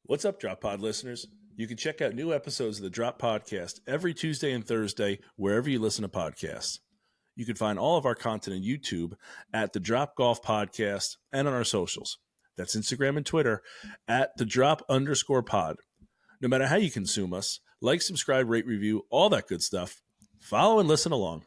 What's up, Drop Pod listeners? You can check out new episodes of the Drop Podcast every Tuesday and Thursday wherever you listen to podcasts. You can find all of our content on YouTube at the Drop Golf Podcast and on our socials. That's Instagram and Twitter at the Drop_pod. No matter how you consume us, like, subscribe, rate, review, all that good stuff. Follow and listen along.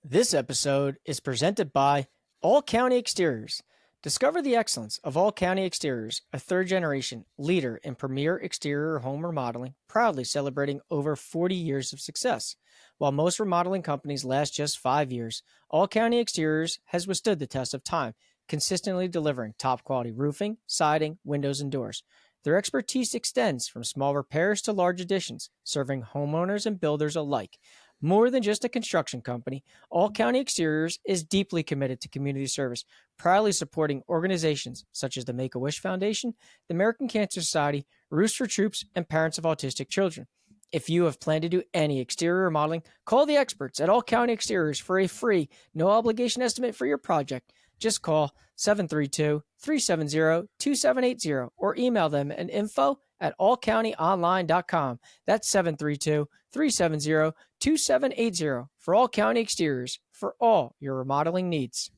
This episode is presented by All County Exteriors. Discover the excellence of All County Exteriors, a third-generation leader in premier exterior home remodeling, proudly celebrating over 40 years of success. While most remodeling companies last just 5 years, All County Exteriors has withstood the test of time, consistently delivering top-quality roofing, siding, windows, and doors. Their expertise extends from small repairs to large additions, serving homeowners and builders alike. More than just a construction company, All County Exteriors is deeply committed to community service, proudly supporting organizations such as the Make-A-Wish Foundation, the American Cancer Society, Roofs for Troops, and Parents of Autistic Children. If you have planned to do any exterior remodeling, call the experts at All County Exteriors for a free, no-obligation estimate for your project. Just call 732-370-2780 or email them at info@allcountyonline.com. That's 732-370-2780 for All County Exteriors for all your remodeling needs.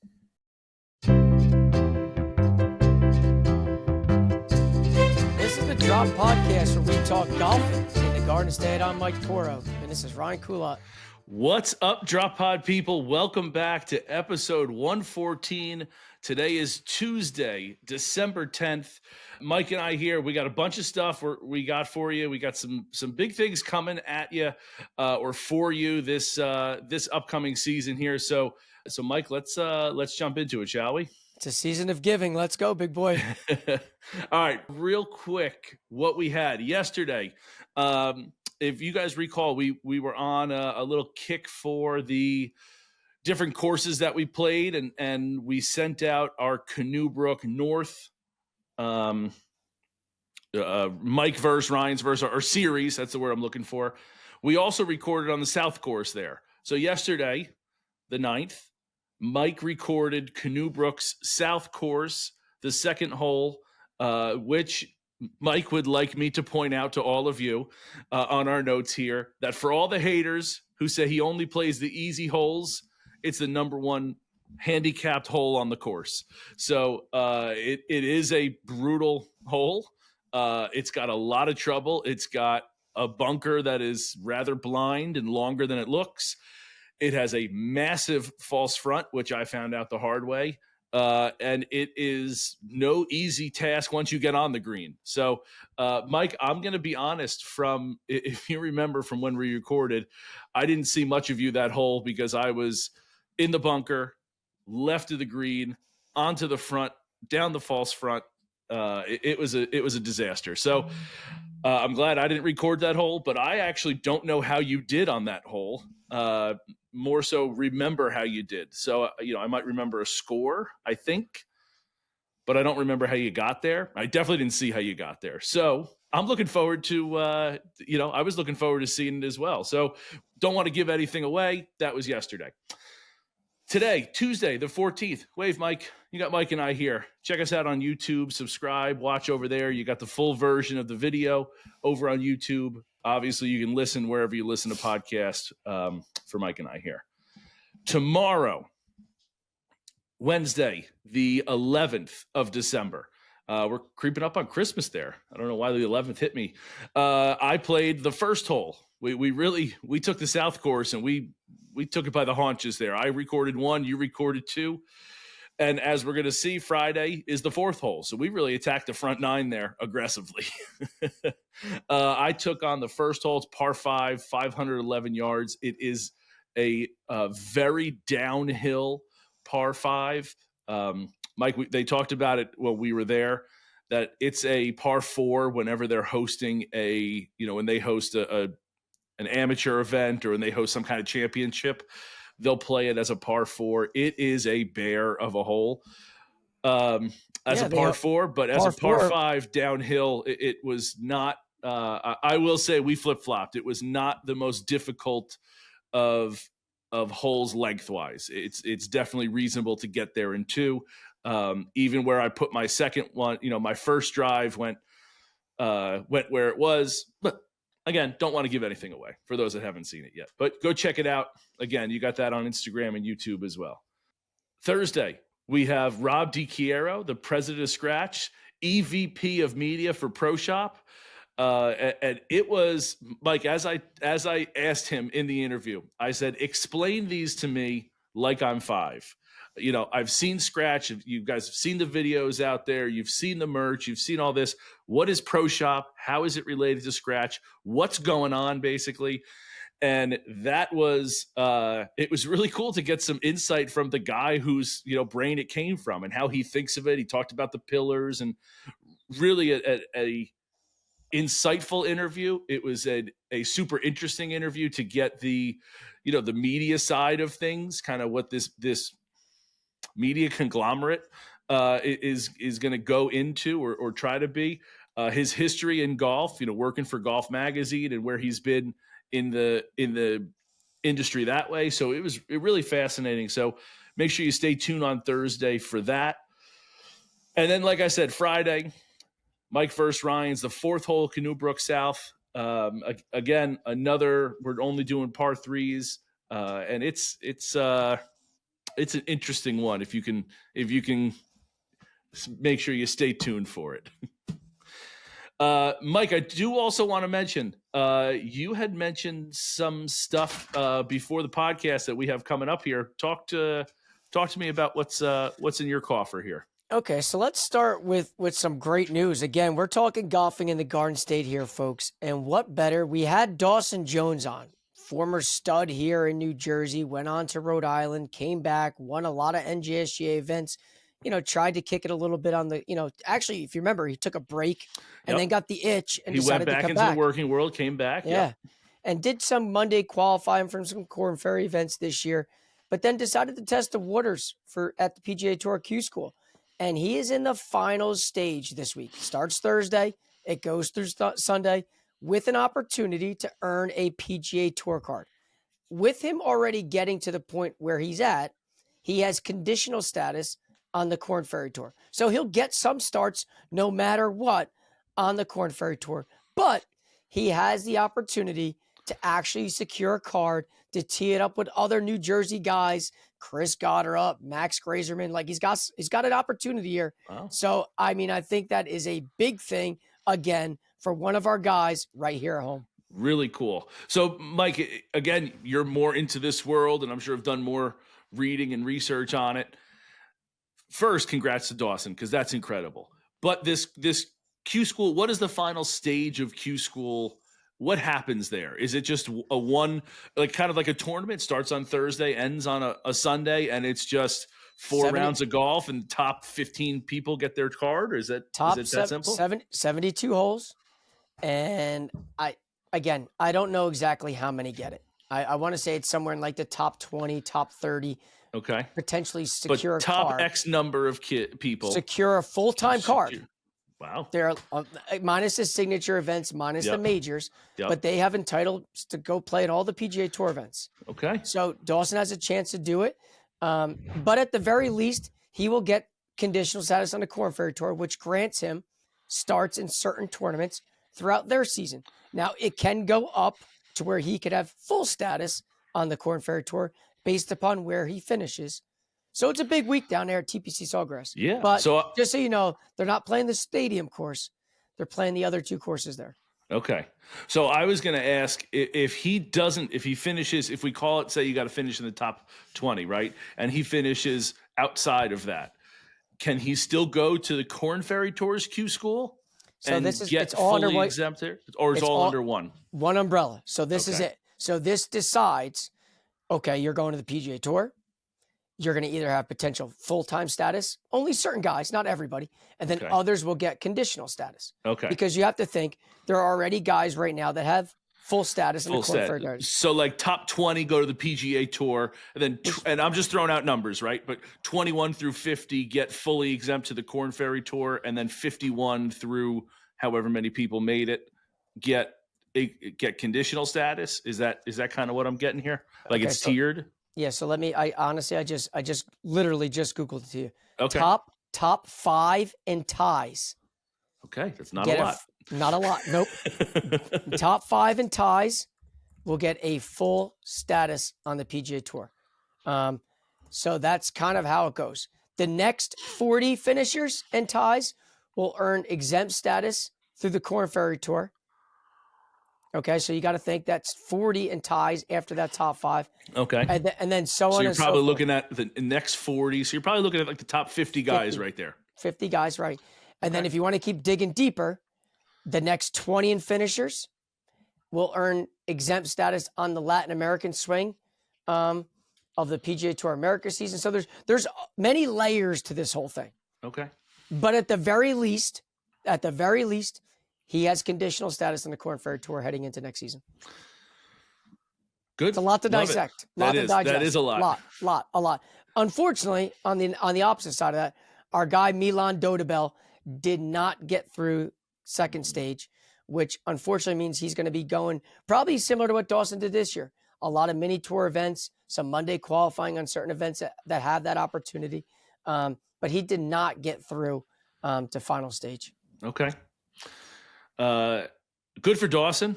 This is the Drop Podcast where we talk golfing in the Garden State. I'm Mike Toro, and this is Ryan Coulott. What's up, Drop Pod people? Welcome back to episode 114. Today is Tuesday, December 10th. Mike and I here, we got a bunch of stuff we got for you. We got some big things coming at you or for you this upcoming season here. So Mike, let's jump into it, shall we? It's a season of giving. Let's go, big boy. All right, real quick, what we had yesterday. If you guys recall, we were on a little kick for the different courses that we played, and we sent out our Canoe Brook North Mike versus Ryan's versus our series. That's the word I'm looking for. We also recorded on the South course there. So yesterday, the 9th, Mike recorded Canoe Brook's South course, the second hole, which Mike would like me to point out to all of you on our notes here that for all the haters who say he only plays the easy holes, it's the number one handicapped hole on the course. So it is a brutal hole. It's got a lot of trouble. It's got a bunker that is rather blind and longer than it looks. It has a massive false front, which I found out the hard way. And it is no easy task once you get on the green. So, Mike, I'm going to be honest, if you remember from when we recorded, I didn't see much of you that hole because I was in the bunker, left of the green, onto the front, down the false front. It was a disaster. So I'm glad I didn't record that hole, but I actually don't know how you did on that hole. More so remember how you did. So, I might remember a score, I think, but I don't remember how you got there. I definitely didn't see how you got there. So I'm looking forward to, I was looking forward to seeing it as well. So don't want to give anything away. That was yesterday. Today, Tuesday, the 14th. Wave, Mike. You got Mike and I here. Check us out on YouTube. Subscribe. Watch over there. You got the full version of the video over on YouTube. Obviously, you can listen wherever you listen to podcasts for Mike and I here. Tomorrow, Wednesday, the 11th of December. We're creeping up on Christmas there. I don't know why the 11th hit me. I played the first hole. We took the South course and we took it by the haunches there. I recorded one, you recorded two. And as we're going to see, Friday is the fourth hole. So we really attacked the front nine there aggressively. I took on the first hole. It's par 5, 511 yards. It is a very downhill par 5. Mike, they talked about it when we were there, that it's a par 4 whenever they're hosting when they host an amateur event or when they host some kind of championship. They'll play it as a par 4. It is a bear of a hole as a par 4, but as a par 5 downhill, it was not. I will say we flip-flopped. It was not the most difficult of holes lengthwise. It's definitely reasonable to get there in two. Even where I put my second one, my first drive went went where it was. But again, don't want to give anything away for those that haven't seen it yet. But go check it out. Again, you got that on Instagram and YouTube as well. Thursday, we have Rob DiChiero, the president of Scratch, EVP of media for Pro Shop. And it was, Mike, as I asked him in the interview, I said, explain these to me like I'm 5. I've seen Scratch. You guys have seen the videos out there. You've seen the merch. You've seen all this. What is Pro Shop? How is it related to Scratch? What's going on, basically? And that was, it was really cool to get some insight from the guy whose, brain it came from and how he thinks of it. He talked about the pillars and really a insightful interview. It was a super interesting interview to get the media side of things, kind of what this media conglomerate is going to go into or try to be. His history in golf, working for Golf Magazine and where he's been in the industry that way. So it was really fascinating. So make sure you stay tuned on Thursday for that. And then, like I said, Friday, Mike versus Ryan's the 4th hole, Canoe Brook South. Again, we're only doing par 3s. And it's an interesting one. If you can make sure you stay tuned for it. Mike, I do also want to mention, you had mentioned some stuff before the podcast that we have coming up here. Talk to me about what's in your coffer here. Okay, so let's start with some great news. Again, we're talking golfing in the Garden State here, folks. And what better? We had Dawson Jones on, former stud here in New Jersey, went on to Rhode Island, came back, won a lot of NJSGA events, tried to kick it a little bit on the, actually, if you remember, he took a break and then got the itch and he decided went back to come into back. the working world, came back. Yeah. And did some Monday qualifying from some Corn Ferry events this year, but then decided to test the waters at the PGA Tour Q-School. And he is in the finals stage this week. It starts Thursday. It goes through Sunday with an opportunity to earn a PGA Tour card. With him already getting to the point where he's at, he has conditional status on the Corn Ferry Tour. So he'll get some starts no matter what on the Corn Ferry Tour. But he has the opportunity to actually secure a card to tee it up with other New Jersey guys, Chris Gotterup, Max Grazerman. Like he's got an opportunity here. Wow. So, I think that is a big thing, again, for one of our guys right here at home. Really cool. So, Mike, again, you're more into this world, and I'm sure have done more reading and research on it. First, congrats to Dawson, because that's incredible. But this Q-School, what is the final stage of Q-School? What happens there? Is it just a one, like kind of like a tournament, starts on Thursday, ends on a Sunday, and it's just 4 rounds of golf and top 15 people get their card? Or is it that simple? 72 holes. And I don't know exactly how many get it. I want to say it's somewhere in like the top 20, top 30. Okay. Potentially secure but top card. X number of people. Secure a full-time card. Wow. They're minus the signature events, minus the majors, but they have entitlement to go play at all the PGA Tour events. Okay. So Dawson has a chance to do it. But at the very least, he will get conditional status on the Corn Ferry Tour, which grants him starts in certain tournaments throughout their season. Now, it can go up to where he could have full status on the Corn Ferry Tour based upon where he finishes. So it's a big week down there at TPC Sawgrass. Yeah. But just so you know, they're not playing the stadium course. They're playing the other 2 courses there. Okay. So I was going to ask if we call it, say you got to finish in the top 20, right? And he finishes outside of that. Can he still go to the Corn Ferry Tour's Q-School? So it's all fully under exempt there? Or it's all under one? One umbrella. So this is it. So this decides, okay, you're going to the PGA Tour. You're going to either have potential full-time status, only certain guys, not everybody, and then others will get conditional status. Okay. Because you have to think there are already guys right now that have full status in the Corn Ferry Tour. So like top 20 go to the PGA Tour, and then and I'm just throwing out numbers, right? But 21 through 50 get fully exempt to the Corn Ferry Tour, and then 51 through however many people made it get conditional status. Is that kind of what I'm getting here? Like it's tiered? Yeah, so I just literally just Googled it to you. Okay. Top 5 in ties. Okay, that's not a lot. Not a lot. Nope. Top 5 in ties will get a full status on the PGA Tour. So that's kind of how it goes. The next 40 finishers and ties will earn exempt status through the Korn Ferry Tour. Okay, so you got to think that's 40 in ties after that top 5. Okay. And then so on So you're and so probably forth. looking at the next 40. So you're probably looking at like the top 50 guys 50. right there. 50 guys, right. And then Okay. if you want to keep digging deeper, the next 20 in finishers will earn exempt status on the Latin American swing of the PGA Tour America season. So there's many layers to this whole thing. Okay. But at the very least, he has conditional status on the Korn Ferry Tour heading into next season. Good. It's a lot to Love it. dissect. That is a lot. A lot. Unfortunately, on the opposite side of that, our guy Milan Dodebel did not get through second stage, which unfortunately means he's going to be going probably similar to what Dawson did this year. A lot of mini tour events, some Monday qualifying on certain events that have that opportunity. But he did not get through to final stage. Okay. Good for Dawson.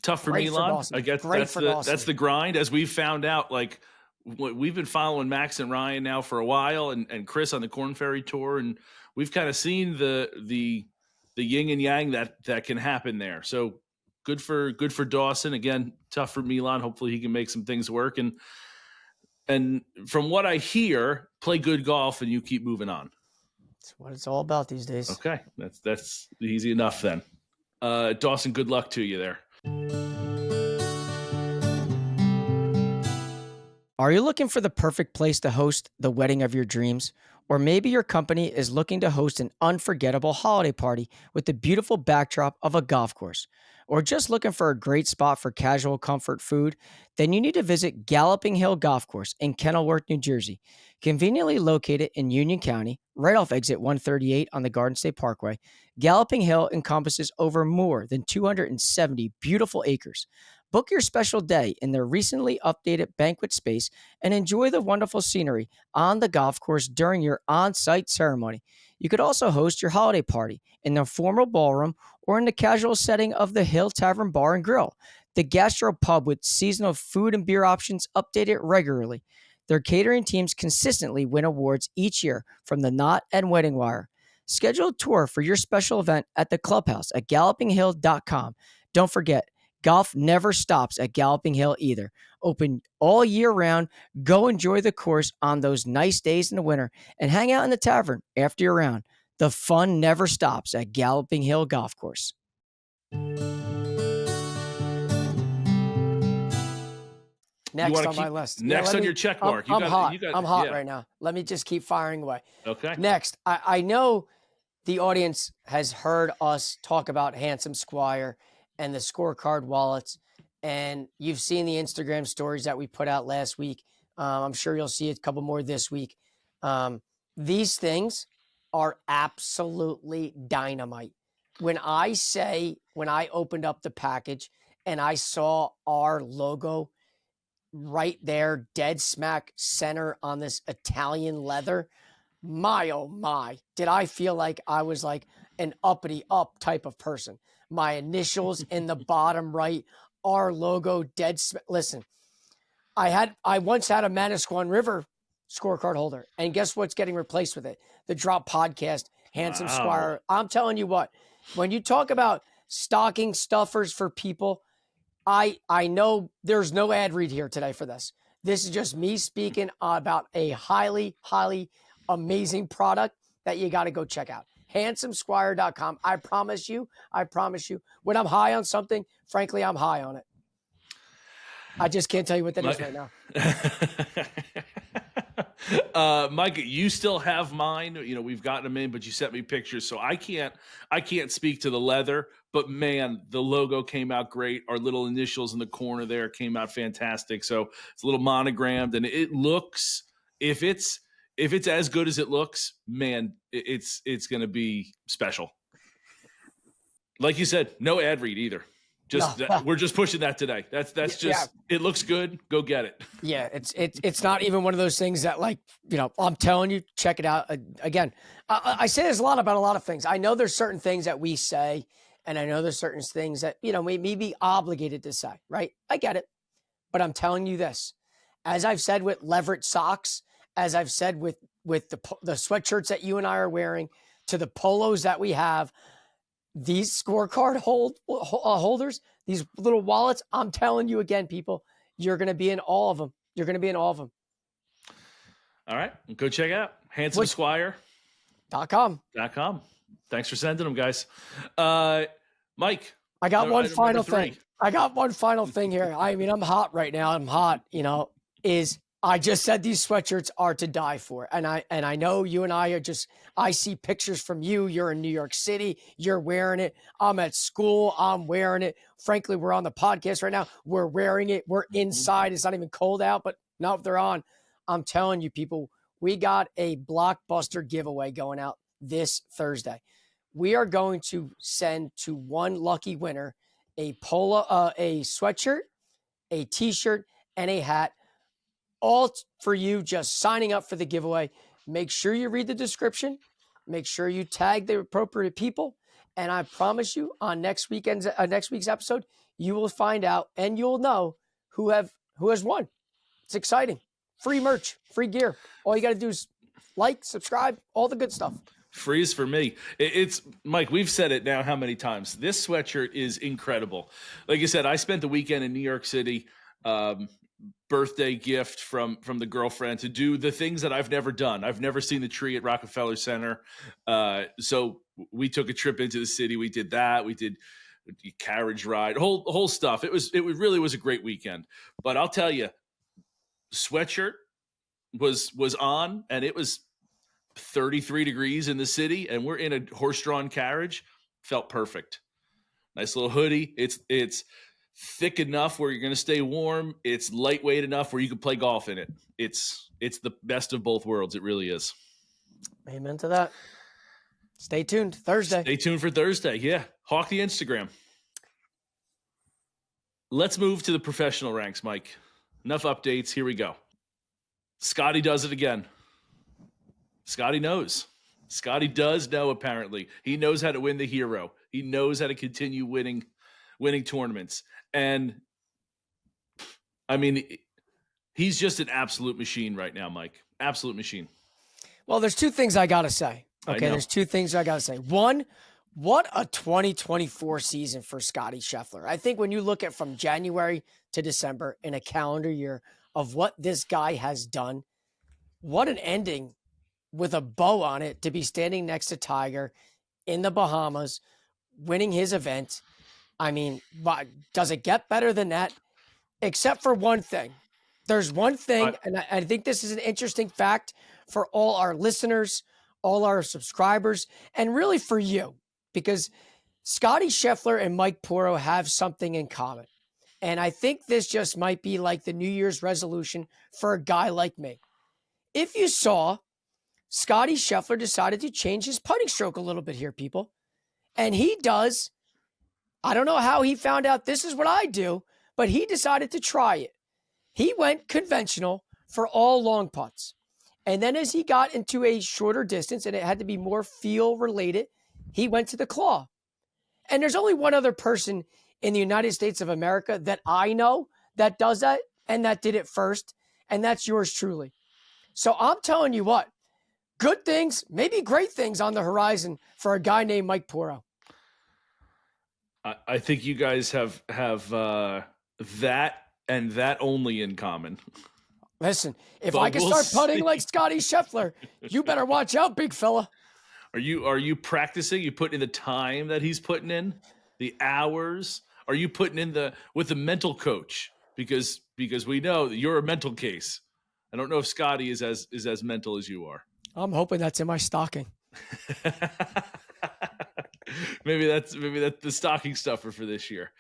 Tough for Milan. I guess that's the grind. As we've found out, like we've been following Max and Ryan now for a while, and Chris on the Korn Ferry Tour, and we've kind of seen the yin and yang that can happen there. So good for Dawson. Again, tough for Milan. Hopefully he can make some things work. And from what I hear, play good golf and you keep moving on. That's what it's all about these days. Okay, that's easy enough then. Dawson, good luck to you there. Are you looking for the perfect place to host the wedding of your dreams? Or maybe your company is looking to host an unforgettable holiday party with the beautiful backdrop of a golf course? Or just looking for a great spot for casual comfort food? Then you need to visit Galloping Hill Golf Course in Kenilworth, New Jersey. Conveniently located in Union County, right off exit 138 on the Garden State Parkway, Galloping Hill encompasses over more than 270 beautiful acres. Book your special day in their recently updated banquet space and enjoy the wonderful scenery on the golf course during your on-site ceremony. You could also host your holiday party in the formal ballroom or in the casual setting of the Hill Tavern Bar and Grill, the gastro pub with seasonal food and beer options updated regularly. Their catering teams consistently win awards each year from the Knot and Wedding Wire. Schedule a tour for your special event at the clubhouse at gallopinghill.com. Don't forget, golf never stops at Galloping Hill either. Open all year round. Go enjoy the course on those nice days in the winter and hang out in the tavern after your round. The fun never stops at Galloping Hill Golf Course. Next on my list. Next on your check mark. I'm hot right now. Let me just keep firing away. Okay. Next, I know the audience has heard us talk about Handsome Squire and the scorecard wallets, and you've seen the Instagram stories that we put out last week. I'm sure you'll see a couple more this week. These things are absolutely dynamite. When I opened up the package and I saw our logo right there, dead smack center on this Italian leather, my, oh my, did I feel like I was like an uppity up type of person. My initials in the bottom right, our logo, listen, I once had a Manasquan River scorecard holder, and guess what's getting replaced with it? The Drop Podcast, Handsome Squire. I'm telling you what, when you talk about stocking stuffers for people, I know there's no ad read here today for this. This is just me speaking about a highly, highly amazing product that you got to go check out. handsomesquire.com. I promise you, when I'm high on something, frankly, I'm high on it. I just can't tell you what that is right now. Mike, you still have mine. You know, we've gotten them in, but you sent me pictures, so I can't speak to the leather, but man, the logo came out great. Our little initials in the corner there came out fantastic. So it's a little monogrammed, and it looks, if it's as good as it looks, man, it's going to be special. Like you said, no ad read either. We're just pushing that today. That's just, yeah. It looks good. Go get it. Yeah. It's not even one of those things that, like, you know, I'm telling you, check it out. Again, I say this a lot about a lot of things. I know there's certain things that we say And I know there's certain things that, we may be obligated to say, right? I get it. But I'm telling you this, as I've said with Leveret socks, as I've said with the sweatshirts that you and I are wearing, to the polos that we have, these scorecard holders, these little wallets, I'm telling you again, people, you're going to be in all of them. You're going to be in all of them. All right. Go check out Handsome Squire.com. Thanks for sending them, guys. Mike. I got one final thing. I got one final thing here. I mean, I'm hot right now. I'm hot, I just said these sweatshirts are to die for. And I know you and I I see pictures from you. You're in New York City. You're wearing it. I'm at school. I'm wearing it. Frankly, we're on the podcast right now. We're wearing it. We're inside. It's not even cold out, but now if they're on, I'm telling you people, we got a blockbuster giveaway going out this Thursday. We are going to send to one lucky winner a sweatshirt, a t-shirt, and a hat, all for you just signing up for the giveaway. Make sure you read the description. Make sure you tag the appropriate people. And I promise you on next week's episode, you will find out and you'll know who has won. It's exciting. Free merch, free gear. All you got to do is like, subscribe, all the good stuff. Free is for me. It's Mike. We've said it now how many times? This sweatshirt is incredible. Like I said, I spent the weekend in New York City. Birthday gift from the girlfriend to do the things that I've never done. I've never seen the tree at Rockefeller Center. So we took a trip into the city. We did that. We did a carriage ride, whole stuff. It really was a great weekend. But I'll tell you, sweatshirt was on, and it was 33 degrees in the city, and we're in a horse-drawn carriage. Felt perfect. Nice little hoodie. It's thick enough where you're going to stay warm. It's lightweight enough where you can play golf in it. It's the best of both worlds. It really is. Amen to that. Stay tuned. Thursday. Stay tuned for Thursday. Yeah. Hawk the Instagram. Let's move to the professional ranks, Mike. Enough updates. Here we go. Scottie does it again. Scottie knows. Scottie does know, apparently. He knows how to win the hero. He knows how to continue winning tournaments. And, I mean, he's just an absolute machine right now, Mike. Absolute machine. Well, there's two things I got to say. Okay, there's two things I got to say. One, what a 2024 season for Scottie Scheffler. I think when you look at from January to December in a calendar year of what this guy has done, what an ending with a bow on it to be standing next to Tiger in the Bahamas, winning his event. I mean, does it get better than that? Except for one thing. There's one thing, and I think this is an interesting fact for all our listeners, all our subscribers, and really for you, because Scottie Scheffler and Mike Poro have something in common. And I think this just might be like the New Year's resolution for a guy like me. If you saw, Scottie Scheffler decided to change his putting stroke a little bit here, people. And he does. I don't know how he found out this is what I do, but he decided to try it. He went conventional for all long putts. And then as he got into a shorter distance and it had to be more feel related, he went to the claw. And there's only one other person in the United States of America that I know that does that and that did it first. And that's yours truly. So I'm telling you what, good things, maybe great things on the horizon for a guy named Mike Poro. I think you guys have that and that only in common. Listen, if I can start putting like Scottie Scheffler, you better watch out, big fella. Are you practicing? You putting in the time that he's putting in, the hours? Are you putting in with the mental coach? Because we know that you're a mental case. I don't know if Scottie is as mental as you are. I'm hoping that's in my stocking. Maybe that's the stocking stuffer for this year.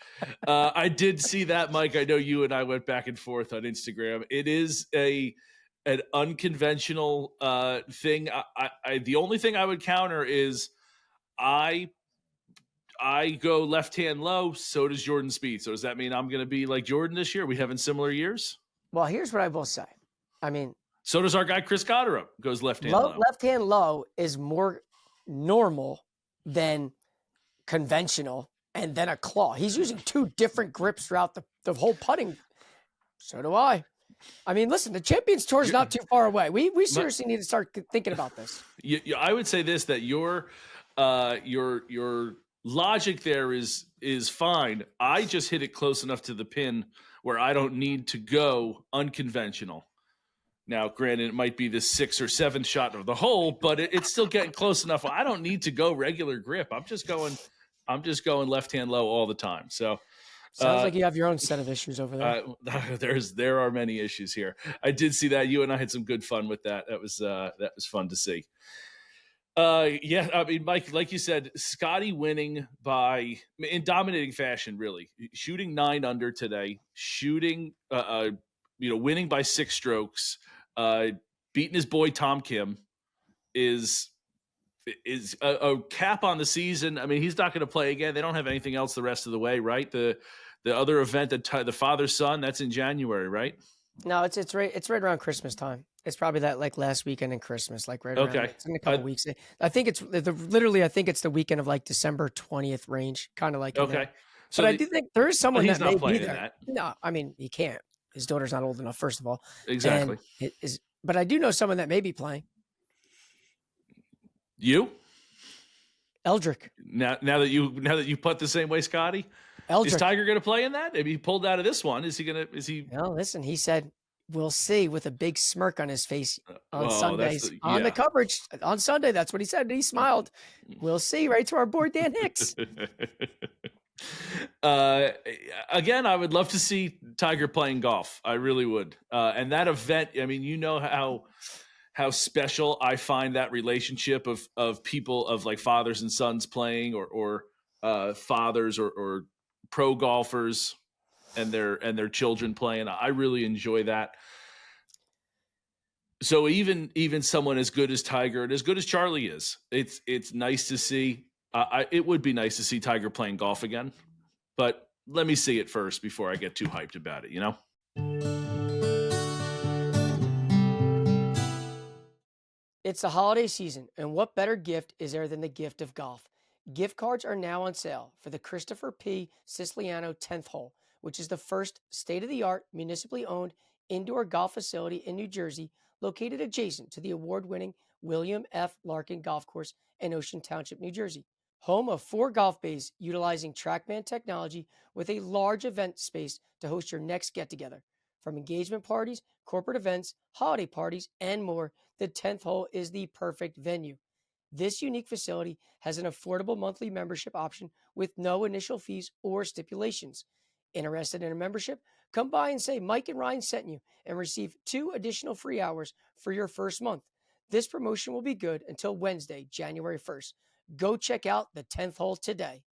I did see that, Mike. I know you and I went back and forth on Instagram. It is an unconventional thing. The only thing I would counter is I go left hand low. So does Jordan Spieth. So does that mean I'm going to be like Jordan this year? Are we having similar years? Well, here's what I will say. I mean, so does our guy Chris Cotterup. Goes left hand low. Left hand low is more normal than conventional and then a claw. He's using 2 different grips throughout the whole putting. So do I. I mean, listen, the Champions Tour is not too far away. We seriously need to start thinking about this. I would say this, that your logic there is fine. I just hit it close enough to the pin where I don't need to go unconventional. Now, granted, it might be the 6th or 7th shot of the hole, but it's still getting close enough. I don't need to go regular grip. I'm just going left hand low all the time. So sounds like you have your own set of issues over there. There are many issues here. I did see that. You and I had some good fun with that. That was fun to see. Yeah, I mean, Mike, like you said, Scottie winning in dominating fashion, really shooting 9 under today, winning by 6 strokes, beating his boy Tom Kim is a cap on the season. I mean, he's not going to play again. They don't have anything else the rest of the way, right? The other event, the father-son, that's in January, right? No, it's right around Christmas time. It's probably that like last weekend in Christmas, like right around. It's in a couple weeks. I think it's literally the weekend of like December 20th range, kind of like. Okay. So I do think there is someone that may be there. That. No, I mean, he can't. His daughter's not old enough, first of all. Exactly. But I do know someone that may be playing. You? Eldrick. Now that you putt the same way, Scottie? Eldrick. Is Tiger going to play in that? Maybe he pulled out of this one. Is he? No, listen, he said, we'll see, with a big smirk on his face on Sundays. On the coverage on Sunday, that's what he said. He smiled. We'll see, right to our boy Dan Hicks. Again, I would love to see Tiger playing golf. I really would. And that event, I mean, you know how special I find that relationship of people, of like fathers and sons playing, or fathers or pro golfers and their children playing. I really enjoy that. So even someone as good as Tiger and as good as Charlie is, it's nice to see. It would be nice to see Tiger playing golf again, but let me see it first before I get too hyped about it, you know? It's the holiday season, and what better gift is there than the gift of golf? Gift cards are now on sale for the Christopher P. Siciliano 10th hole, which is the first state-of-the-art, municipally owned indoor golf facility in New Jersey, located adjacent to the award-winning William F. Larkin Golf Course in Ocean Township, New Jersey. Home of 4 golf bays utilizing TrackMan technology with a large event space to host your next get-together. From engagement parties, corporate events, holiday parties, and more, the 10th hole is the perfect venue. This unique facility has an affordable monthly membership option with no initial fees or stipulations. Interested in a membership? Come by and say Mike and Ryan sent you and receive 2 additional free hours for your first month. This promotion will be good until Wednesday, January 1st. Go check out the 10th hole today.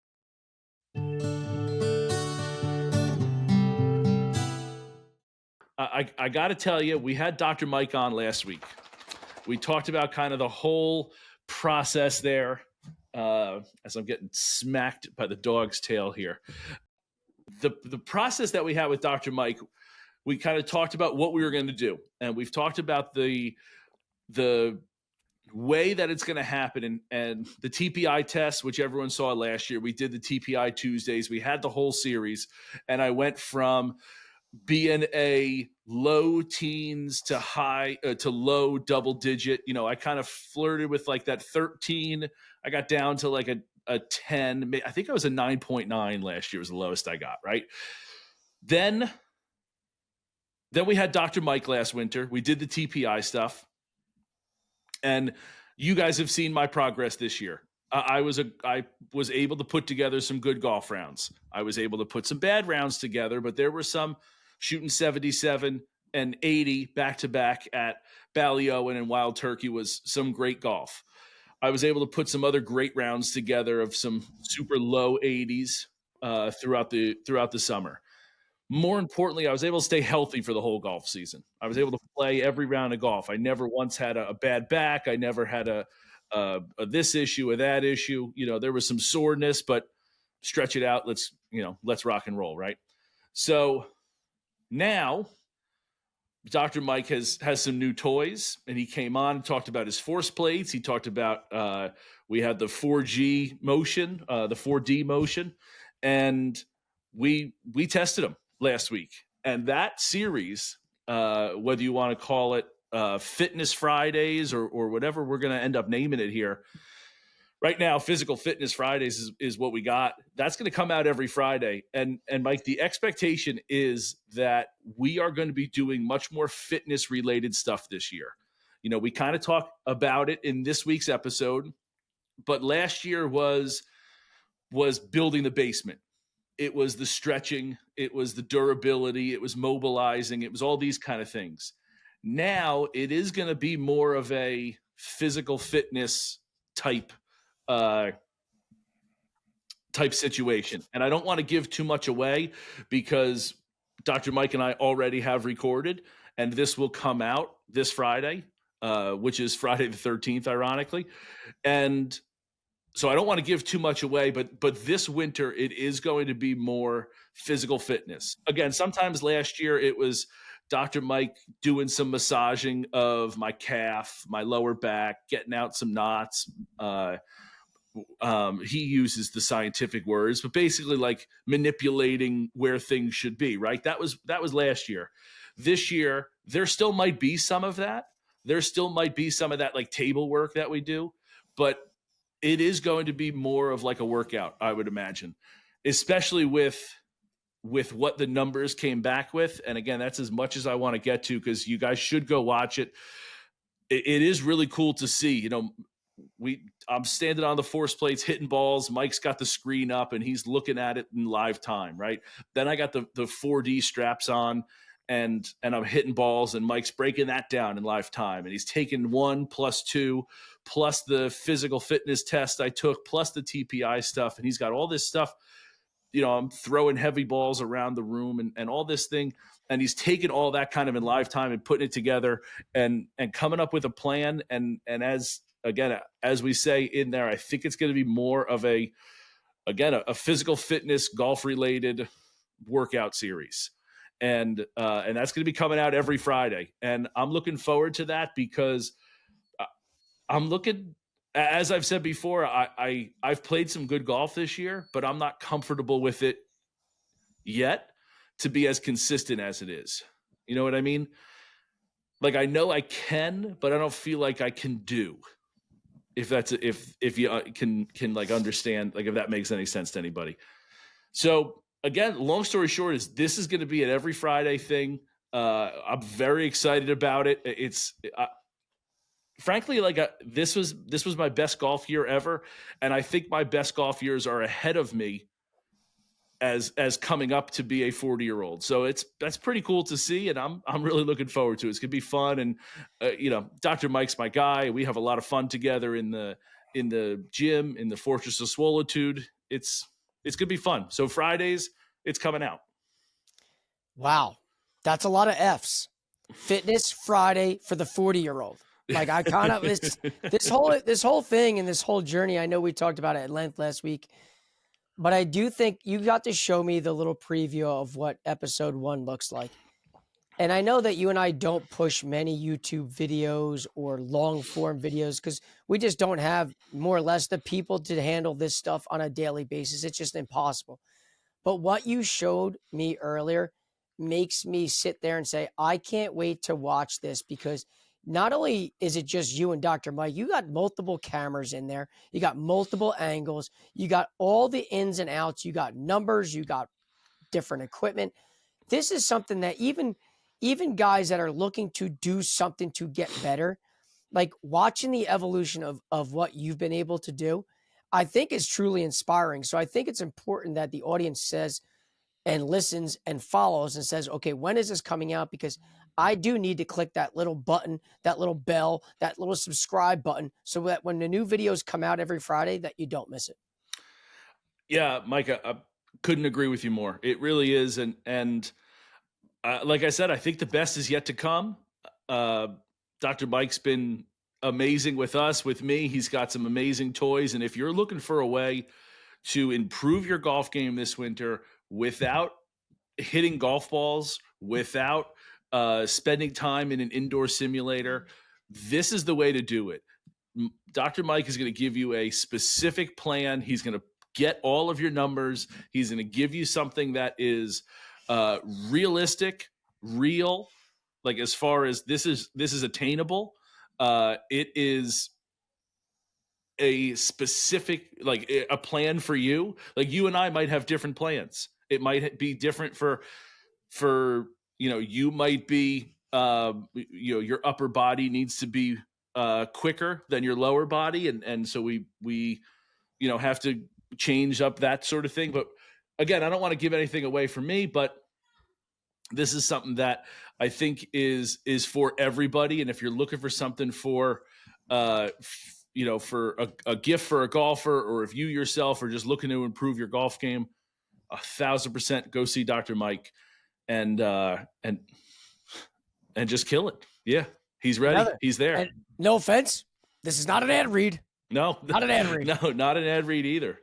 I got to tell you, we had Dr. Mike on last week. We talked about kind of the whole process there, as I'm getting smacked by the dog's tail here. The process that we had with Dr. Mike, we kind of talked about what we were going to do, and we've talked about the way that it's going to happen, and the TPI test, which everyone saw last year. We did the TPI Tuesdays. We had the whole series, and I went from being a low teens to high to low double digit. You know, I kind of flirted with like that 13. I got down to like a 10. I think I was a 9.9 last year was the lowest I got, right? Then we had Dr. Mike last winter. We did the TPI stuff. And you guys have seen my progress this year. I was able to put together some good golf rounds. I was able to put some bad rounds together, but there were some shooting 77 and 80 back-to-back at Ballyowen and Wild Turkey was some great golf. I was able to put some other great rounds together of some super low 80s throughout the summer. More importantly, I was able to stay healthy for the whole golf season. I was able to play every round of golf. I never once had a bad back. I never had a this issue or that issue. You know, there was some soreness, but stretch it out. Let's rock and roll, right? So now Dr. Mike has some new toys, and he came on and talked about his force plates. He talked about we had the 4G motion, the 4D motion, and we tested them last week. And that series, whether you want to call it Fitness Fridays or whatever we're going to end up naming it here, right now, Physical Fitness Fridays is what we got. That's going to come out every Friday. And Mike, the expectation is that we are going to be doing much more fitness related stuff this year. You know, we kind of talked about it in this week's episode, but last year was building the basement. It was the stretching, it was the durability, it was mobilizing, it was all these kind of things. Now it is going to be more of a physical fitness type situation. And I don't want to give too much away because Dr. Mike and I already have recorded, and this will come out this Friday, which is Friday the 13th, ironically. And so I don't want to give too much away, but this winter it is going to be more physical fitness. Again, sometimes last year it was Dr. Mike doing some massaging of my calf, my lower back, getting out some knots. He uses the scientific words, but basically like manipulating where things should be, right? That was last year. This year, there still might be some of that. There still might be some of that like table work that we do, but it is going to be more of like a workout, I would imagine, especially with what the numbers came back with. And again, that's as much as I want to get to because you guys should go watch it. It is really cool to see, you know, I'm standing on the force plates, hitting balls. Mike's got the screen up and he's looking at it in live time, right? Then I got the 4D straps on and I'm hitting balls and Mike's breaking that down in live time. And he's taking 1 + 2 plus the physical fitness test I took, plus the TPI stuff. And he's got all this stuff, you know, I'm throwing heavy balls around the room and all this thing. And he's taking all that kind of in live time and putting it together and coming up with a plan. And as we say in there, I think it's going to be more of a physical fitness golf related workout series. And that's going to be coming out every Friday. And I'm looking forward to that because I'm looking, as I've said before, I've played some good golf this year, but I'm not comfortable with it yet to be as consistent as it is. You know what I mean? Like I know I can, but I don't feel like I can do. If you can like understand, like if that makes any sense to anybody. So again, long story short is this is going to be an every Friday thing. I'm very excited about it. It's frankly like this was my best golf year ever, and I think my best golf years are ahead of me as coming up to be a 40-year-old. So that's pretty cool to see, and I'm really looking forward to it. It's gonna be fun, and you know, Dr. Mike's my guy. We have a lot of fun together in the gym, in the Fortress of Swolitude. It's gonna be fun. So Fridays, it's coming out. Wow, that's a lot of F's. Fitness Friday for the 40-year-old. Like I kind of this whole thing and this whole journey. I know we talked about it at length last week. But I do think you got to show me the little preview of what episode 1 looks like. And I know that you and I don't push many YouTube videos or long form videos because we just don't have more or less the people to handle this stuff on a daily basis. It's just impossible. But what you showed me earlier makes me sit there and say, I can't wait to watch this because not only is it just you and Dr. Mike, you got multiple cameras in there. You got multiple angles. You got all the ins and outs. You got numbers. You got different equipment. This is something that even guys that are looking to do something to get better, like watching the evolution of what you've been able to do, I think is truly inspiring. So I think it's important that the audience says and listens and follows and says, okay, when is this coming out? Because I do need to click that little button, that little bell, that little subscribe button so that when the new videos come out every Friday that you don't miss it. Yeah, Mike, I couldn't agree with you more. It really is. And like I said, I think the best is yet to come. Dr. Mike's been amazing with us, with me. He's got some amazing toys. And if you're looking for a way to improve your golf game this winter without hitting golf balls, without spending time in an indoor simulator, this is the way to do it. Dr. Mike is going to give you a specific plan. He's going to get all of your numbers. He's going to give you something that is realistic, real, like as far as this is attainable. It is a specific, like a plan for you. Like you and I might have different plans. It might be different for you might be your upper body needs to be quicker than your lower body, and so we have to change up that sort of thing. But again, I don't want to give anything away from me, but this is something that I think is for everybody. And if you're looking for something for for a gift for a golfer, or if you yourself are just looking to improve your golf game, 1,000% go see Dr. Mike and just kill it. Yeah, he's ready. He's there. And no offense, this is not an ad read. No, not an ad read. No, not an ad read either.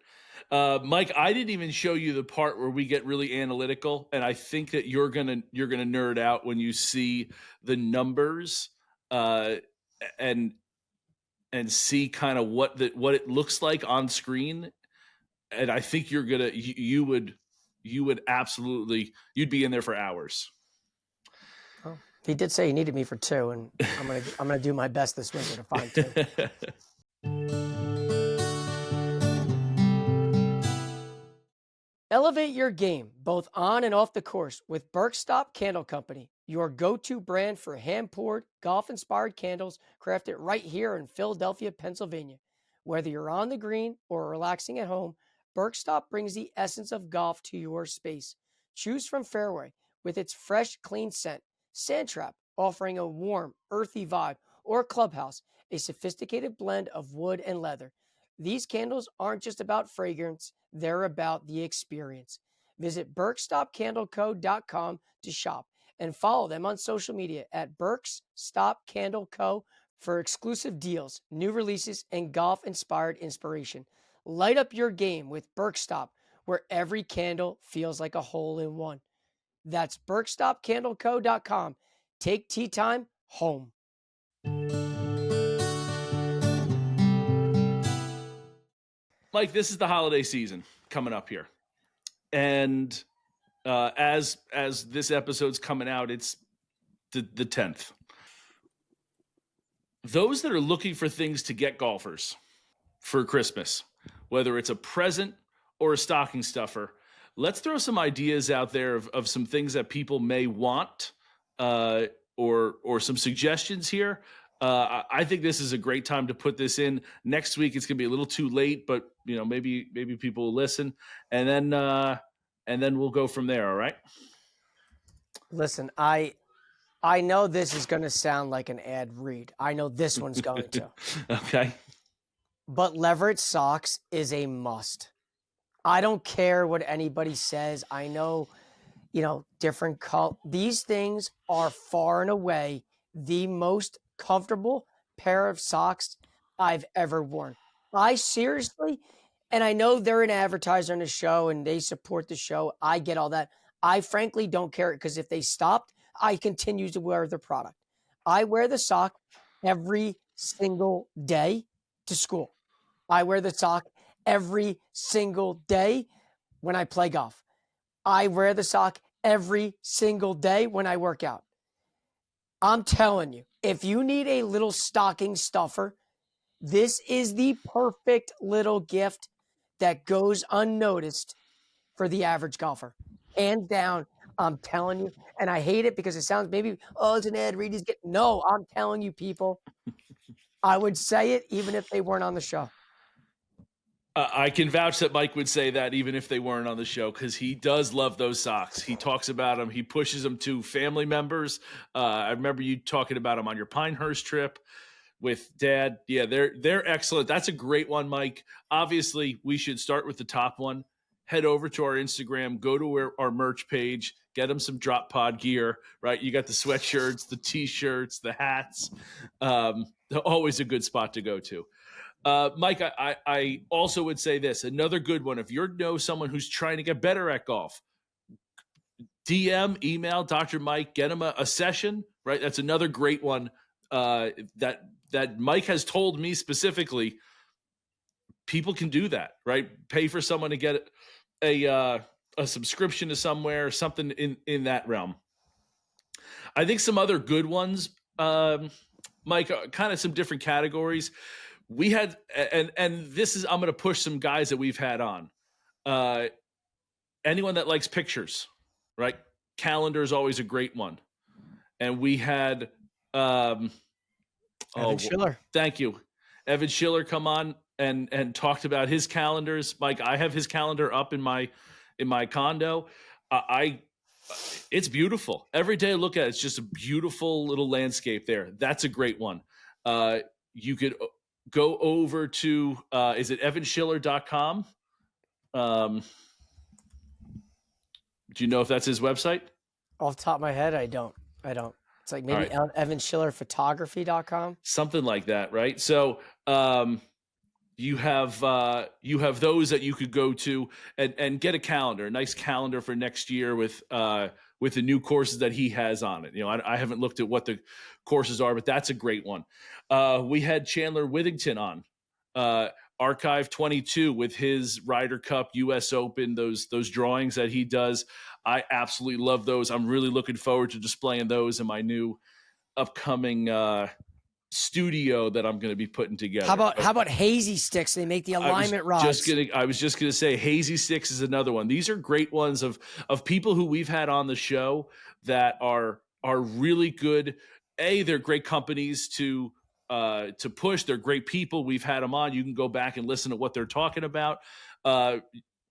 Mike, I didn't even show you the part where we get really analytical, and I think that you're gonna nerd out when you see the numbers and see kind of what it looks like on screen. And I think you would absolutely, you'd be in there for hours. Well, he did say he needed me for 2, and I'm gonna do my best this winter to find 2. Elevate your game, both on and off the course, with Birkstop Candle Company, your go-to brand for hand-poured, golf-inspired candles crafted right here in Philadelphia, Pennsylvania. Whether you're on the green or relaxing at home, Birkstop brings the essence of golf to your space. Choose from Fairway with its fresh, clean scent, Sandtrap offering a warm, earthy vibe, or Clubhouse, a sophisticated blend of wood and leather. These candles aren't just about fragrance, they're about the experience. Visit BirkstopCandleCo.com to shop and follow them on social media at Birks Stop Candle Co. for exclusive deals, new releases, and golf-inspired inspiration. Light up your game with Birkstop, where every candle feels like a hole-in-one. That's BirkstopCandleCo.com. Take tea time home. Mike, this is the holiday season coming up here. And as this episode's coming out, it's the 10th. Those that are looking for things to get golfers for Christmas, whether it's a present or a stocking stuffer, let's throw some ideas out there of some things that people may want or some suggestions here. I think this is a great time to put this in. Next week it's going to be a little too late, but maybe people will listen, and then we'll go from there. All right. Listen, I know this is going to sound like an ad read. I know this one's going to. Okay. But Leveret socks is a must. I don't care what anybody says. I know, different color. These things are far and away the most comfortable pair of socks I've ever worn. I seriously, and I know they're an advertiser on the show and they support the show. I get all that. I frankly don't care, because if they stopped, I continue to wear the product. I wear the sock every single day to school. I wear the sock every single day when I play golf. I wear the sock every single day when I work out. I'm telling you, if you need a little stocking stuffer, this is the perfect little gift that goes unnoticed for the average golfer. Hands down, I'm telling you. And I hate it because it sounds maybe, it's an ad read. No, I'm telling you, people. I would say it even if they weren't on the show. I can vouch that Mike would say that even if they weren't on the show, because he does love those socks. He talks about them. He pushes them to family members. I remember you talking about them on your Pinehurst trip with Dad. Yeah, they're excellent. That's a great one, Mike. Obviously, we should start with the top one. Head over to our Instagram, go to our merch page, get them some Drop Pod gear, right? You got the sweatshirts, the T-shirts, the hats. Always a good spot to go to. Mike, I also would say this, another good one. If you know someone who's trying to get better at golf, DM, email Dr. Mike, get him a session, right? That's another great one that Mike has told me specifically. people can do that, right? Pay for someone to get a subscription to somewhere, something in that realm. I think some other good ones, Mike, kind of some different categories. We had, and this is, I'm going to push some guys that we've had on. Anyone that likes pictures, right? Calendar is always a great one. And we had, Evan Schiller. Thank you. Evan Schiller come on and talked about his calendars. Mike, I have his calendar up in my condo. It's beautiful. Every day I look at it, it's just a beautiful little landscape there. That's a great one. You could go over to, is it evanschiller.com? Do you know if that's his website? Off the top of my head, I don't. It's like maybe evanschillerphotography.com. Something like that, right? So you have those that you could go to and get a calendar, a nice calendar for next year with the new courses that he has on it. You know, I haven't looked at what the courses are, but that's a great one. We had Chandler Withington on. Archive 22 with his Ryder Cup, US Open, those drawings that he does. I absolutely love those. I'm really looking forward to displaying those in my new upcoming studio that I'm going to be putting together. How about Hazy Sticks? They make the alignment rods. I was just going to say Hazy Sticks is another one. These are great ones of people who we've had on the show that are really good. They're great companies to push. They're great people. We've had them on. You can go back and listen to what they're talking about.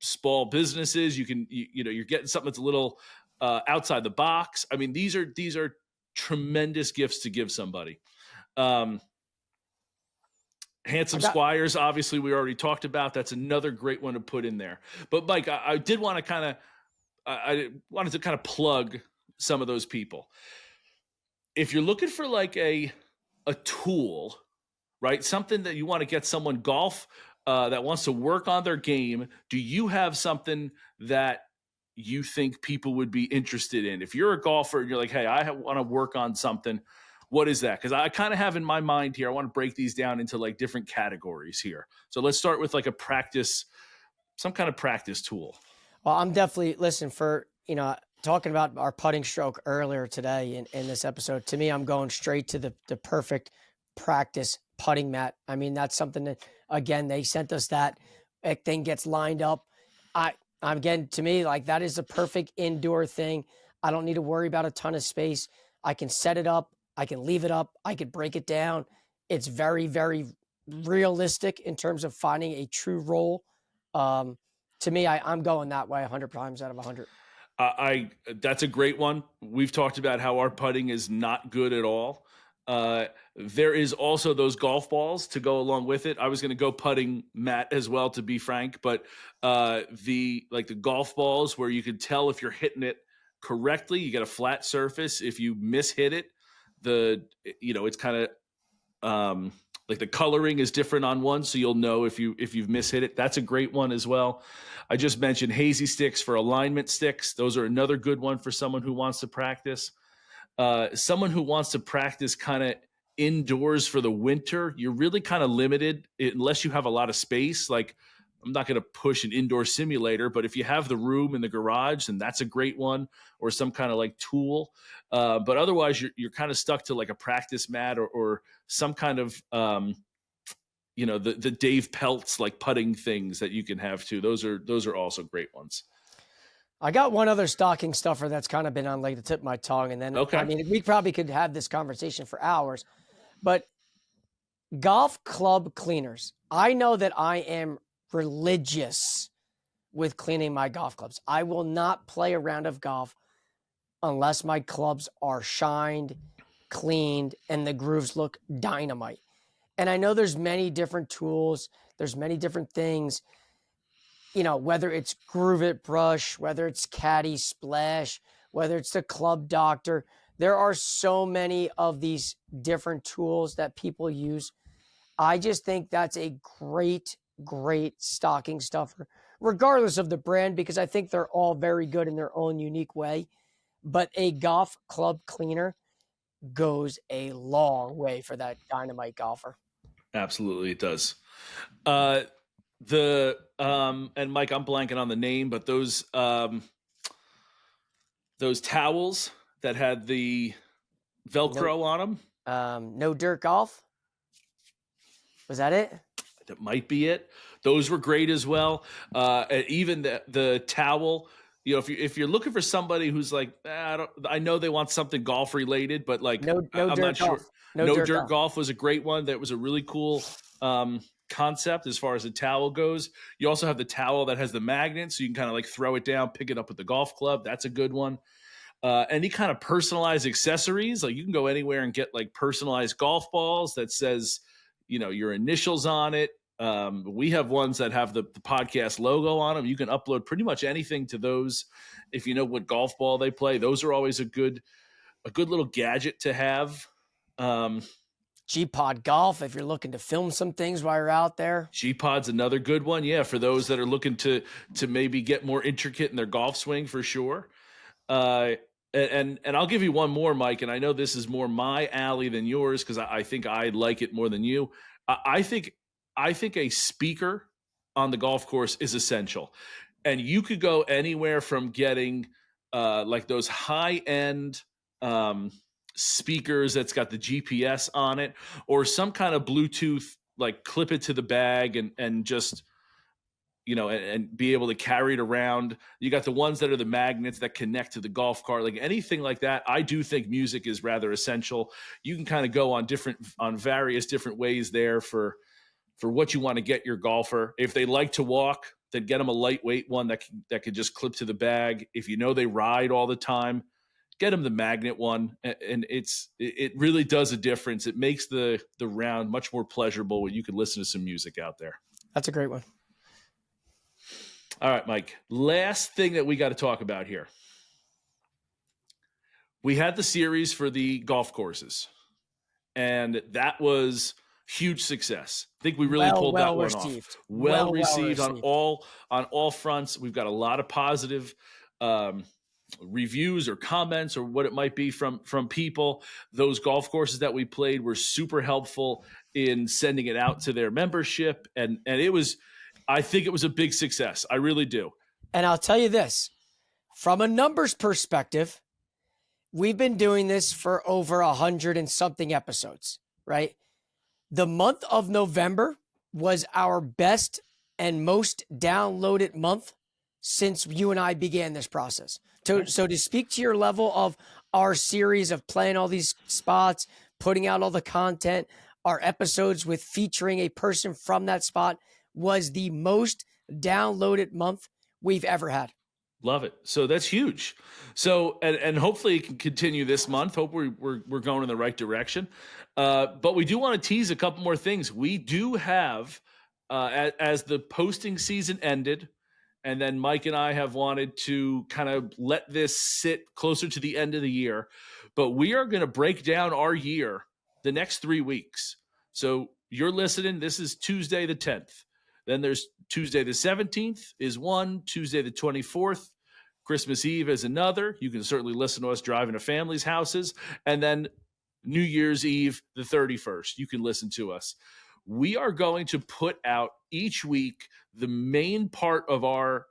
Small businesses. You're getting something that's a little outside the box. I mean, these are tremendous gifts to give somebody. Handsome Squires, obviously we already talked about. That's another great one to put in there. But Mike, I did want to I wanted to kind of plug some of those people. If you're looking for like a tool, right? Something that you want to get someone golf that wants to work on their game. Do you have something that you think people would be interested in? If you're a golfer and you're like, hey, I want to work on something, what is that? Because I kind of have in my mind here, I want to break these down into like different categories here. So let's start with like some kind of practice tool. Well, I'm definitely, talking about our putting stroke earlier today in this episode. To me, I'm going straight to the perfect practice putting mat. I mean, that's something that, again, they sent us that thing gets lined up. Again, to me, like that is a perfect indoor thing. I don't need to worry about a ton of space. I can set it up. I can leave it up. I could break it down. It's very, very realistic in terms of finding a true roll. To me, I'm going that way 100 times out of 100. That's a great one. We've talked about how our putting is not good at all. There is also those golf balls to go along with it. I was going to go putting mat as well, to be frank, but the golf balls where you can tell if you're hitting it correctly, you get a flat surface. If you mishit it, it's kind of like the coloring is different on one, so you'll know if you've mishit it. That's a great one as well. I just mentioned Hazy Sticks for alignment sticks. Those are another good one for someone who wants to practice. Someone who wants to practice kind of indoors for the winter, you're really kind of limited unless you have a lot of space. Like, I'm not going to push an indoor simulator, but if you have the room in the garage, then that's a great one, or some kind of like tool. But otherwise, you're kind of stuck to like a practice mat or some kind of, the Dave Peltz like putting things that you can have too. Those are also great ones. I got one other stocking stuffer that's kind of been on like the tip of my tongue. And then, okay. I mean, we probably could have this conversation for hours, but golf club cleaners. I know that I am religious with cleaning my golf clubs. I will not play a round of golf unless my clubs are shined, cleaned, and the grooves look dynamite. And I know there's many different tools. There's many different things, whether it's Groove It Brush, whether it's Caddy Splash, whether it's the Club Doctor. There are so many of these different tools that people use. I just think that's a great stocking stuffer, regardless of the brand, because I think they're all very good in their own unique way. But a golf club cleaner goes a long way for that dynamite golfer. Absolutely, it does. And Mike, I'm blanking on the name, but those towels that had the Velcro on them. No Dirt Golf. Was that it? That might be it. Those were great as well. And even the towel. If you're looking for somebody who's like, I know they want something golf related, but like, no I'm dirt not golf. sure. No Dirt golf was a great one. That was a really cool concept as far as the towel goes. You also have the towel that has the magnet, so you can kind of like throw it down, pick it up with the golf club. That's a good one. Any kind of personalized accessories, like you can go anywhere and get like personalized golf balls that says, your initials on it. We have ones that have the podcast logo on them. You can upload pretty much anything to those. If you know what golf ball they play, those are always a good little gadget to have. G-Pod Golf, if you're looking to film some things while you're out there. G-Pod's another good one. Yeah, for those that are looking to maybe get more intricate in their golf swing, for sure. And I'll give you one more, Mike, and I know this is more my alley than yours because I think I like it more than you. I think a speaker on the golf course is essential. And you could go anywhere from getting like those high-end speakers that's got the GPS on it, or some kind of Bluetooth, like clip it to the bag and just and be able to carry it around. You got the ones that are the magnets that connect to the golf cart, like anything like that. I do think music is rather essential. You can kind of go on various different ways there for what you want to get your golfer. If they like to walk, then get them a lightweight one that could just clip to the bag. If they ride all the time, get them the magnet one. And it really does a difference. It makes the round much more pleasurable when you can listen to some music out there. That's a great one. All right, Mike, last thing that we got to talk about here. We had the series for the golf courses, and that was huge success. I think we really pulled that one off. Well received on all fronts. We've got a lot of positive reviews or comments or what it might be from people. Those golf courses that we played were super helpful in sending it out to their membership, and I think it was a big success. I really do. And I'll tell you this, from a numbers perspective, we've been doing this for over 100 and something episodes, right? The month of November was our best and most downloaded month since you and I began this process. So to speak to your level of our series of playing all these spots, putting out all the content, our episodes with featuring a person from that spot was the most downloaded month we've ever had. Love it. So that's huge. So, and hopefully it can continue this month. Hope we're going in the right direction. But we do want to tease a couple more things. We do have, as the posting season ended, and then Mike and I have wanted to kind of let this sit closer to the end of the year, but we are going to break down our year the next 3 weeks. So you're listening. This is Tuesday the 10th. Then there's Tuesday the 17th is one, Tuesday the 24th, Christmas Eve is another. You can certainly listen to us driving to families' houses. And then New Year's Eve, the 31st, you can listen to us. We are going to put out each week, the main part of our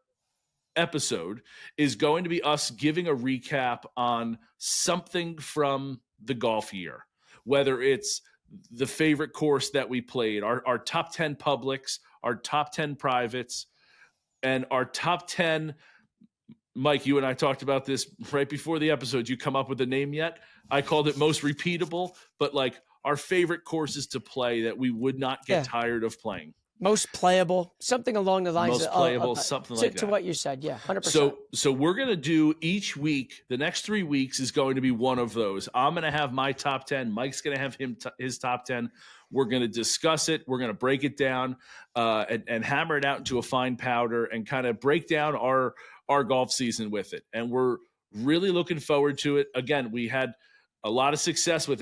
episode is going to be us giving a recap on something from the golf year, whether it's the favorite course that we played, our top 10 publics, our top 10 privates, and our top 10. Mike, you and I talked about this right before the episode. You come up with a name yet? I called it most repeatable, but like our favorite courses to play that we would not get tired of playing. Most playable, something along the lines most playable, something like that. To what you said, yeah, 100%. So we're going to do each week, the next 3 weeks is going to be one of those. I'm going to have my top 10. Mike's going to have his top 10. We're going to discuss it. We're going to break it down and hammer it out into a fine powder and kind of break down our golf season with it. And we're really looking forward to it. Again, we had a lot of success with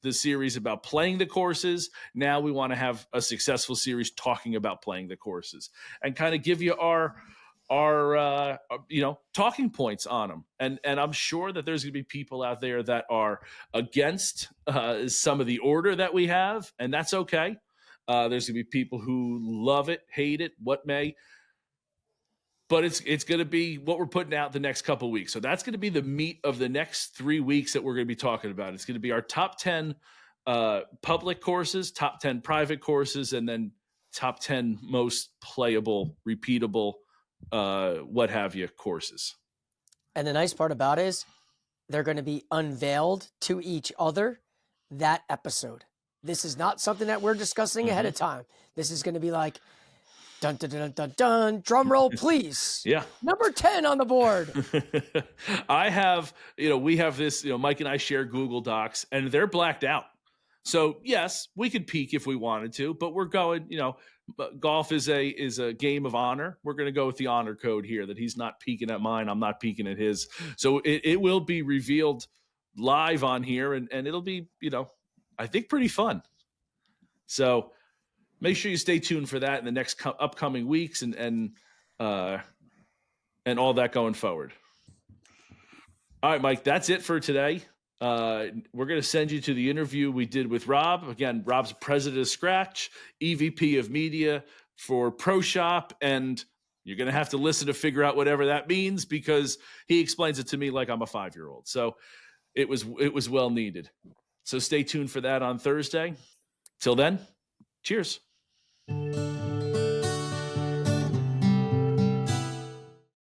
the series about playing the courses. Now we want to have a successful series talking about playing the courses and kind of give you our talking points on them. And I'm sure that there's going to be people out there that are against some of the order that we have, and that's okay. There's going to be people who love it, hate it, what may. But it's going to be what we're putting out the next couple of weeks. So that's going to be the meat of the next 3 weeks that we're going to be talking about. It's going to be our top 10 public courses, top 10 private courses, and then top 10 most playable, repeatable, what have you, courses. And the nice part about it is they're going to be unveiled to each other that episode. This is not something that we're discussing ahead of time. This is going to be like, dun, dun, dun, dun, dun, drum roll, please. Yeah. Number 10 on the board. I have, we have this, Mike and I share Google Docs, and they're blacked out. So yes, we could peek if we wanted to, but we're going, golf is a game of honor. We're going to go with the honor code here, that he's not peeking at mine, I'm not peeking at his. So it will be revealed live on here, and it'll be, I think pretty fun. So make sure you stay tuned for that in the next upcoming weeks and all that going forward. All right, Mike, that's it for today. We're going to send you to the interview we did with Rob. Again, Rob's president of Scratch, EVP of media for Pro Shop, and you're going to have to listen to figure out whatever that means, because he explains it to me like I'm a 5-year-old. So it was well needed. So stay tuned for that on Thursday. Till then, cheers.